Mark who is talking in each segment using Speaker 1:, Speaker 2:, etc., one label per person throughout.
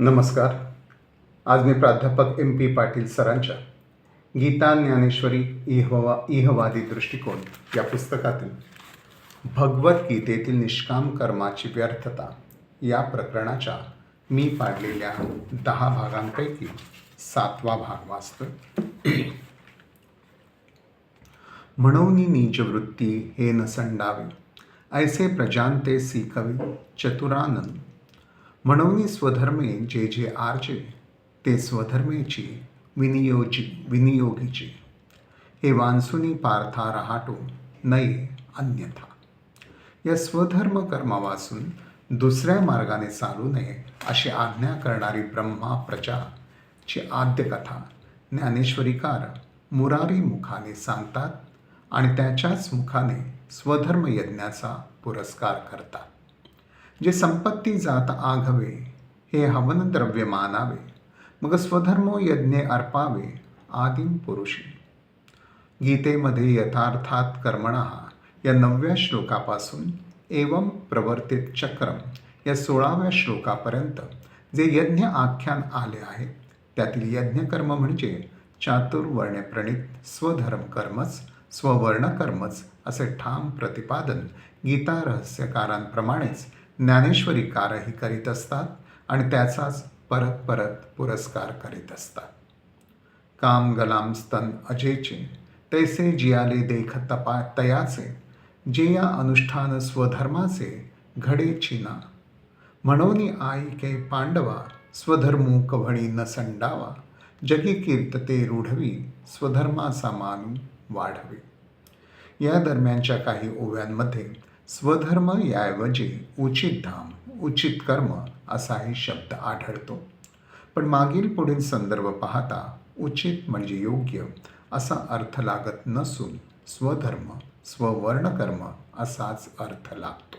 Speaker 1: नमस्कार. आज मी प्राध्यापक MP पाटील सरांच्या गीता ज्ञानेश्वरी इहवादी दृष्टिकोन या पुस्तकातील भगवद्गीतेतील निष्काम कर्माची व्यर्थता या प्रकरणाच्या मी पाडलेल्या 10 भागांपैकी 7वा भाग वाचतोय. म्हणून नीच वृत्ती हे न संडावे, ऐसे प्रजांते सीकवी चतुरानन. म्हणून स्वधर्मे जे जे आर्जे, ते स्वधर्मेची विनियोगीची. हे वांसुनी पार्था रहाटो नये अन्यथा. या स्वधर्म कर्मापासून दुसऱ्या मार्गाने चालू नये अशी आज्ञा करणारी ब्रह्मा प्रजाची आद्यकथा ज्ञानेश्वरीकार मुरारी मुखाने सांगतात आणि त्याच्याच मुखाने स्वधर्म यज्ञाचा पुरस्कार करतात. जे संपत्ती जात आघवे, हे हवन द्रव्य मानावे, मग स्वधर्मो यज्ञ अर्पावे आदिम पुरुषी. गीतेमध्ये यथार्थात कर्मणः या 9व्या श्लोकापासून एवं प्रवर्तित चक्रम या 16व्या श्लोकापर्यंत जे यज्ञ आख्यान आले आहे, त्यातील यज्ञकर्म म्हणजे चातुर्वर्ण्यप्रणित स्वधर्म कर्मच स्ववर्णकर्मच असे ठाम प्रतिपादन गीता रहस्यकारांप्रमाणेच ज्ञानेश्वरीकारही करीत असतात आणि त्याचाच परत परत पुरस्कार करीत असतात. काम गलाम स्तन अजेचे, तैसे जियाले देख तयाचे, जे या अनुष्ठान स्वधर्माचे घडे चिना. म्हणून आई के पांडवा, स्वधर्मू कव्हणी न संडावा, जगी कीर्तते रूढवी, स्वधर्माचा मान वाढवे. या दरम्यानच्या काही ओव्यांमध्ये स्वधर्म याऐवजी उचित धाम, उचित कर्म असाही शब्द आढळतो. पण मागील पुढील संदर्भ पाहता उचित म्हणजे योग्य असा अर्थ लागत नसून स्वधर्म स्ववर्णकर्म असाच अर्थ लागतो.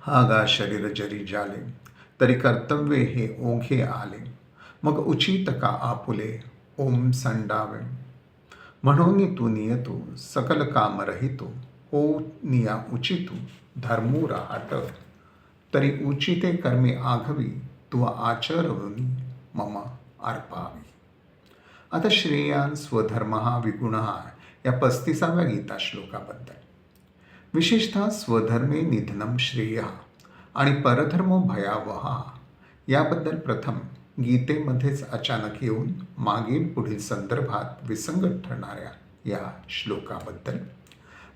Speaker 1: हा गा शरीर जरी जाले, तरी कर्तव्ये हे ओघे आले, मग उचित का आपुले ओम संडावे. म्हणून तू नियतो सकल काम रहितो, हो निया उचितू धर्मू राहट. तरी उचिते कर्मे आघवी, तू आचरवनी मम अर्पावी. आता श्रेयान स्वधर्म विगुण या 35व्या गीता श्लोकाबद्दल. विशेषतः स्वधर्मे निधनम श्रेय आणि परधर्मो भयावह याबद्दल प्रथम गीतेमध्येच अचानक येऊन मागील पुढील संदर्भात विसंगत ठरणाऱ्या या श्लोकाबद्दल.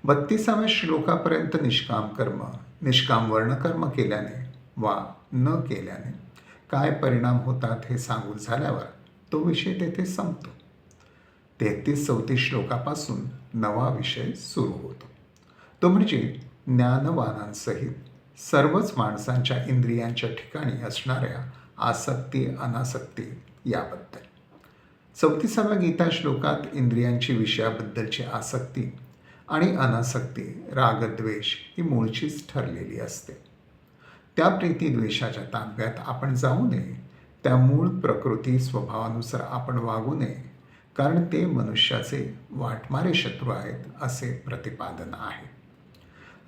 Speaker 1: 32व्या श्लोकापर्यंत निष्काम कर्म, निष्काम वर्णकर्म केल्याने वा न केल्याने काय परिणाम होतात हे सांगून झाल्यावर तो विषय तेथे संपतो. 33-34 श्लोकापासून नवा विषय सुरू होतो. तो म्हणजे ज्ञानवानांसहित सर्वच माणसांच्या इंद्रियांच्या ठिकाणी असणाऱ्या आसक्ती अनासक्ती याबद्दल. 34व्या गीता श्लोकात इंद्रियांची विषयाबद्दलची आसक्ती आणि अनासक्ती रागद्वेष ही मूळचीच ठरलेली असते. त्या प्रीतिद्वेषाच्या ताब्यात आपण जाऊ नये, त्या मूळ प्रकृती स्वभावानुसार आपण वागू नये, कारण ते मनुष्याचे वाटमारे शत्रू आहेत असे प्रतिपादन आहे.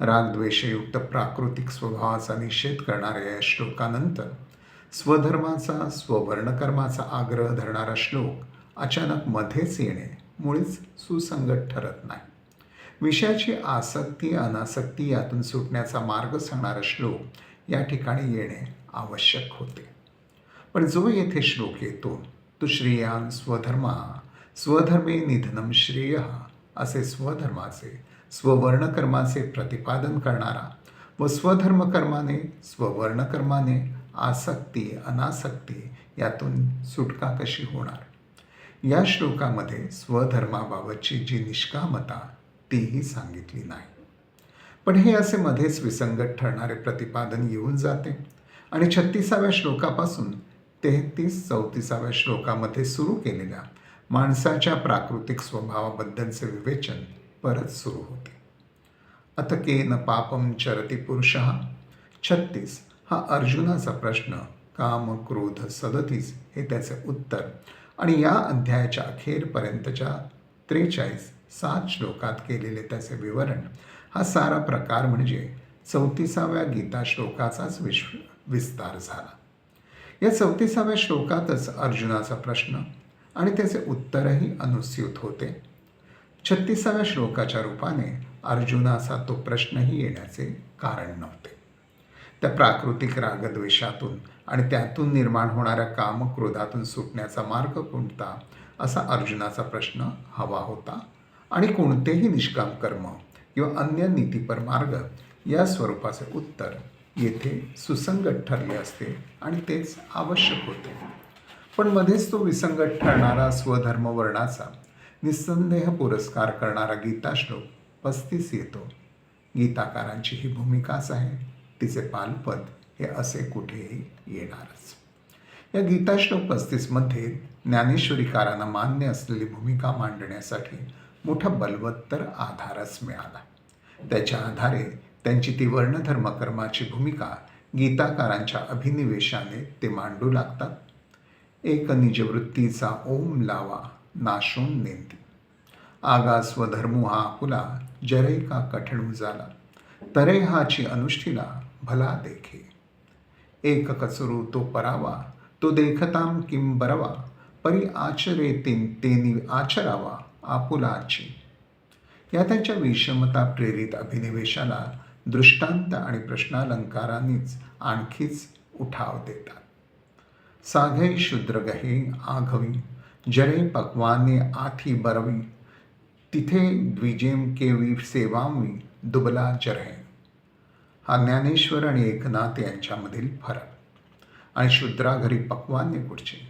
Speaker 1: रागद्वेषयुक्त प्राकृतिक स्वभावाचा निषेध करणाऱ्या या श्लोकानंतर स्वधर्माचा स्ववर्णकर्माचा आग्रह धरणारा श्लोक अचानक मध्येच येणे मुळीच सुसंगत ठरत नाही. विषयाची आसक्ती अनासक्ती यातून सुटण्याचा मार्ग सांगणारा श्लोक या ठिकाणी येणे आवश्यक होते. पण जो येथे श्लोक येतो तो श्रेयान स्वधर्मा स्वधर्मे निधनम श्रेय असे स्वधर्माचे स्ववर्णकर्माचे प्रतिपादन करणारा व स्वधर्मकर्माने स्ववर्णकर्माने आसक्ती अनासक्ती यातून सुटका कशी होणार, या श्लोकामध्ये स्वधर्माबाबतची जी निष्कामता तीही सांगितली नाही. पण हे असे मध्येच विसंगत ठरणारे प्रतिपादन येऊन जाते आणि 36व्या श्लोकापासून 33-34व्या श्लोकामध्ये सुरू केलेल्या माणसाच्या प्राकृतिक स्वभावाबद्दलचे विवेचन परत सुरू होते. अथ केन पापम चरती पुरुषः. 36 हा अर्जुनाचा प्रश्न, काम क्रोध सदतीस हे त्याचे उत्तर आणि या अध्यायाच्या अखेरपर्यंतच्या 43-7 श्लोकात केलेले त्याचे विवरण हा सारा प्रकार म्हणजे 34व्या गीता श्लोकाचाच विस्तार झाला. या 34व्या श्लोकातच अर्जुनाचा प्रश्न आणि त्याचे उत्तरही अनुस्यूत होते. 36व्या श्लोकाच्या रूपाने अर्जुनाचा तो प्रश्नही येण्याचे कारण नव्हते. त्या प्राकृतिक रागद्वेषातून आणि त्यातून निर्माण होणाऱ्या कामक्रोधातून सुटण्याचा मार्ग कोणता, असा अर्जुनाचा प्रश्न हवा होता. आणि कोणतेही निष्काम कर्म किंवा अन्य नीतिपर मार्ग या स्वरूपाचे उत्तर येथे सुसंगत ठरले असते आणि तेच आवश्यक होते. पण मध्येच तो विसंगत ठरणारा स्वधर्म वर्णाचा निस्संदेह पुरस्कार करणारा गीता श्लोक 35 येतो. गीताकारांची ही भूमिकाच आहे, तिचे पालपद हे असे कुठेही येणारच. या गीता श्लोक 35मध्ये ज्ञानेश्वरीकारांना मान्य असलेली भूमिका मांडण्यासाठी मोठा बलवत्तर आधारच मिळाला. त्याच्या आधारे त्यांची ती वर्णधर्मकर्माची भूमिका गीताकारांच्या अभिनिवेशाने ते मांडू लागतात. एक निजवृत्तीचा ओम लावा नाशोन नेंदी, आगा स्वधर्मो हा आपुला, जरे का कठीण झाला, तरे हाची अनुष्ठीला भला देखे. एक कचरू तो परावा, तो देखताम किं बरवा, परी आचरे तेनी आचरावा आपुलाची. या त्यांच्या विषमता प्रेरित अभिनिवेशाला दृष्टांत आणि प्रश्नालंकारांनीच आणखीच उठाव देतात. साघे शूद्र गहे आघवी, जरे पक्वाने आथी बरवी, तिथे द्विजेम केवी सेवावी, दुबला जरहे. हा ज्ञानेश्वर आणि एकनाथ यांच्यामधील फरक. आणि शूद्रा घरी पक्वान्य कुठचे?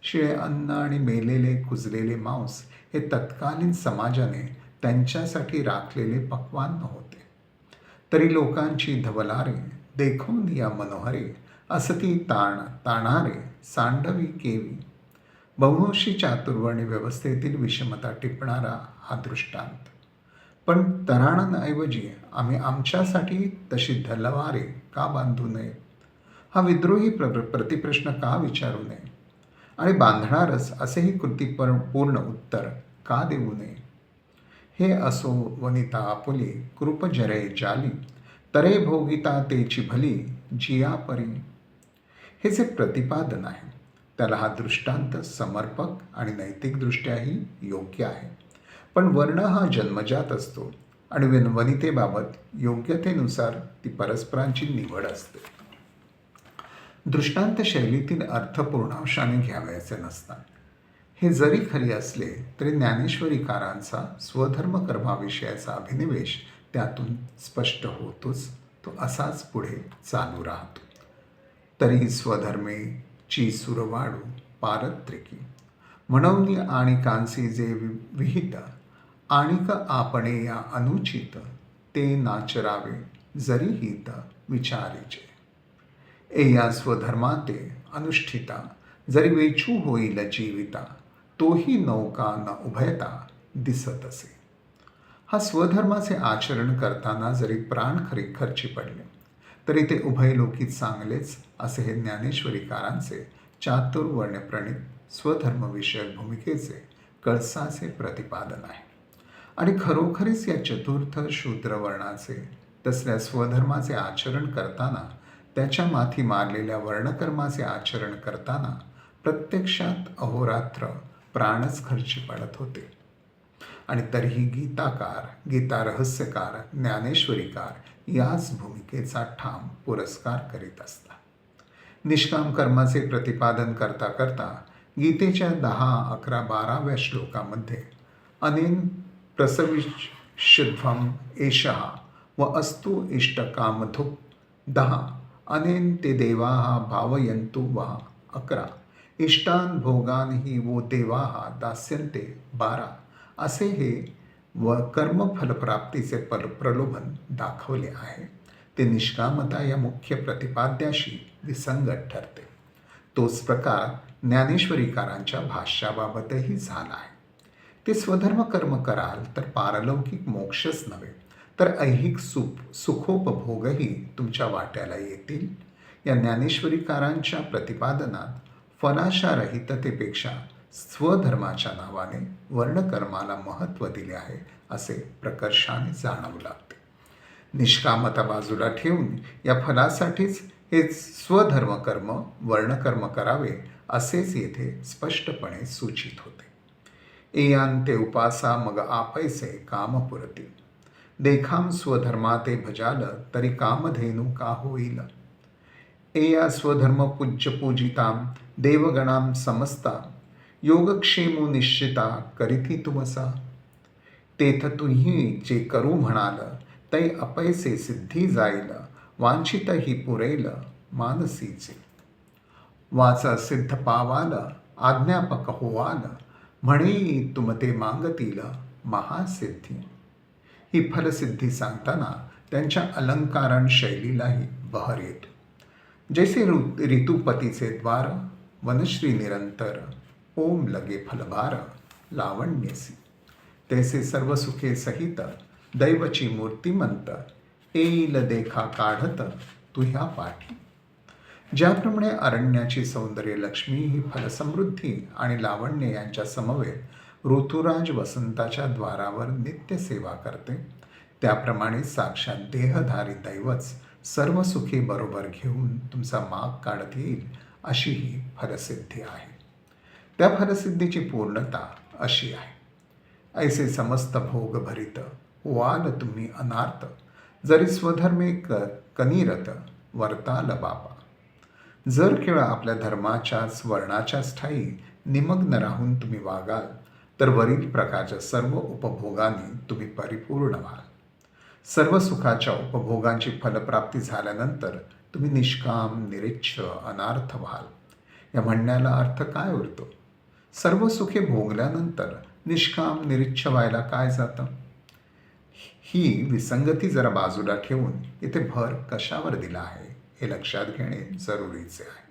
Speaker 1: शिळे अन्न आणि मेलेले कुजलेले मांस हे तत्कालीन समाजाने त्यांच्यासाठी राखलेले पक्वान्न होते. तरी लोकांची धवलारे देखून या मनोहरे, असती ताणारे सांडवी केवी. बहुंशी चातुर्वर्णी व्यवस्थेतील विषमता टिपणारा हा दृष्टांत. पण तऱ्हाणांऐवजी आम्ही आमच्यासाठी तशी धलवारे का बांधू नयेत? हा विद्रोही प्रतिप्रश्न का विचारू नये? आणि बांधणारच असेही कृतीपूर्ण उत्तर का देऊ नये? हे असो वनिता आपुली, कृप जरे जाली, तरे भोगिता तेची भली, जिया परी. हे जे प्रतिपादन आहे त्याला हा दृष्टांत समर्पक आणि नैतिकदृष्ट्याही योग्य आहे. पण वर्ण हा जन्मजात असतो आणि वनितेबाबत योग्यतेनुसार ती परस्परांची निवड असते. दृष्टांत शैलीतील अर्थ पूर्णांशाने घ्यावयाचे नसतात. हे जरी खरे असले तरी ज्ञानेश्वरीकारांचा स्वधर्म कर्माविषयाचा अभिनिवेश त्यातून स्पष्ट होतोच. तो असाच पुढे चालू राहतो. तरी स्वधर्मे ची सुरवाडू पारत्रिकी, म्हणून आणि कांसी जे विहित, आणिक आपणे या अनुचित, ते नाचरावे जरी हित विचारीचे. या स्वधर्माते अनुष्ठिता, जरी वेचू होईल जीविता, तोही नौका न उभयता दिसत असे. हा स्वधर्माचे आचरण करताना जरी प्राण खर्ची पडले तरी ते उभयलोकी चांगलेच, असे हे ज्ञानेश्वरीकारांचे चातुर्वर्ण्यप्रणित स्वधर्मविषयक भूमिकेचे कळसाचे प्रतिपादन आहे. आणि खरोखरीच या चतुर्थ शूद्रवर्णाचे तसल्या स्वधर्माचे आचरण करताना, त्याच्या माथी मारलेल्या वर्णकर्माचे आचरण करताना प्रत्यक्षात अहोरात्र प्राणच खर्ची पडत होते. आणि तरीही गीताकार, गीता रहस्यकार, ज्ञानेश्वरीकार याच भूमिकेचा ठाम पुरस्कार करीत असतात. निष्काम कर्माचे प्रतिपादन करता करता गीतेच्या 10, 11, 12व्या श्लोकामध्ये अनेन प्रसविष्यध्वम एषः व अस्तु इष्टकामधुक् 10, अनेन ते देवाः भावयन्तु वा 11, इष्टान भोगान ही वो देवाः दास्यन्ते 12, असे हे कर्मफलप्राप्तीचे प्रलोभन दाखवले आहे. ते निष्कामता या मुख्य प्रतिपाद्याशी विसंगत ठरते. तोच प्रकार ज्ञानेश्वरीकारांच्या भाष्याबाबतही झाला आहे. ते स्वधर्म कर्म कराल तर पारलौकिक मोक्षच नव्हे तर ऐहिक सुखोपभोगही तुमच्या वाट्याला येतील. या ज्ञानेश्वरीकारांच्या प्रतिपादनात फलाशारहिततेपेक्षा स्वधर्माच्या नावाने वर्णकर्माला महत्त्व दिले आहे असे प्रकर्षाने जाणवू लागते. निष्कामता बाजूला ठेवून या फलासाठीच हे स्वधर्मकर्म वर्णकर्म करावे असेच येथे स्पष्टपणे सूचित होते. एयांते उपासा मग आपैसे कामपुरती, देखाम स्वधर्मा ते भजाल तरी कामधेनू का होईल. एया स्वधर्म पूज्य पूजिताम देवगणाम समस्ता, योगक्षेमो निश्चिता करीती तुमसा. तेथ तुम्ही जे करू म्हणाल तै अपैसे सिद्धी जाईल, वांछित ही पुरेल मानसीचे. वाच सिद्ध पावाल आज्ञापक होवाल, म्हणेई तुम ते मागतील महासिद्धी. ही फलसिद्धी सांगताना त्यांच्या अलंकारण शैलीलाही बहर येतो. जैसे ऋतुपतीचे द्वार, वनश्री निरंतर, ओम लगे फलभार लावण्यसी. तैसे सर्व सुखे सहित दैवची मूर्तिमंत, येईल देखा काढत तुह्या पाठी. ज्याप्रमाणे अरण्याची सौंदर्य लक्ष्मी ही फलसमृद्धी आणि लावण्य यांच्या समवेत ऋतुराज वसंताच्या द्वारावर नित्य सेवा करते, त्याप्रमाणे साक्षात देहधारी दैवच सर्व सुखे बरोबर घेऊन तुमचा माग काढत येईल अशी ही फलसिद्धी आहे. त्या फलसिद्धीची पूर्णता अशी आहे. ऐसे समस्त भोग भरित वाल तुम्ही अनार्थ, जरी स्वधर्मे कनिरत वर्ताल बापा. जर केवळ आपल्या धर्माच्याच वर्णाच्याच ठायी निमग्न राहून तुम्ही वागाल तर वरील प्रकारच्या सर्व उपभोगांनी तुम्ही परिपूर्ण व्हाल. सर्व सुखाच्या उपभोगांची फलप्राप्ती झाल्यानंतर तुम्ही निष्काम निरीच्छ अनार्थ व्हाल. या म्हणण्याला अर्थ काय उरतो? सर्व सुखे भोगल्यानंतर निष्काम निरीच्छ व्हायला काय जातं? ही विसंगती जरा बाजूला ठेवून इथे भर कशावर दिला आहे हे लक्षात घेणे जरुरीचे आहे.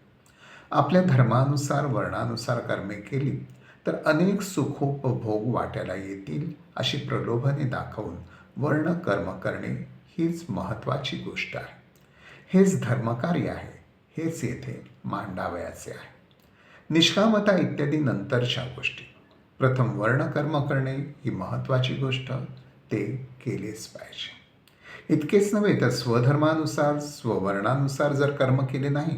Speaker 1: आपल्या धर्मानुसार वर्णानुसार कर्मे केली तर अनेक सुखोपभोग वाट्याला येतील अशी प्रलोभने दाखवून वर्ण कर्म करणे हीच महत्त्वाची गोष्ट आहे. हेच धर्मकार्य आहे. हेच येथे मांडावयाचे आहे. निष्कामता इत्यादी नंतरच्या गोष्टी. प्रथम वर्णकर्म करणे ही महत्त्वाची गोष्ट, ते केलेच पाहिजे. इतकेच नव्हे तर स्वधर्मानुसार स्ववर्णानुसार जर कर्म केले नाही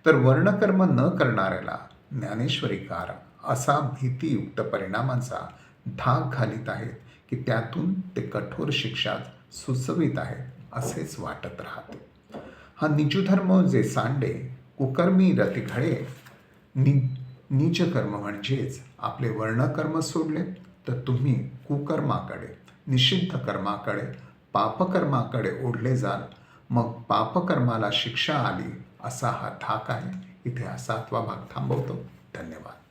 Speaker 1: तर वर्णकर्म न करणाऱ्याला ज्ञानेश्वरीकार असा भीतीयुक्त परिणामांचा धाक घालीत आहेत की त्यातून ते कठोर शिक्षा सुचवित आहेत असेच वाटत राहते. हा निजुधर्म जे सांडे कुकर्मी रती घडे. नीच कर्म म्हणजेच आपले वर्णकर्म सोडले तर तुम्ही कुकर्माकडे, निषिद्ध कर्माकडे, पापकर्माकडे ओढले जाल. मग पापकर्माला शिक्षा आली असा हा धाक आहे. इथे हा 7वा भाग थांबवतो. धन्यवाद.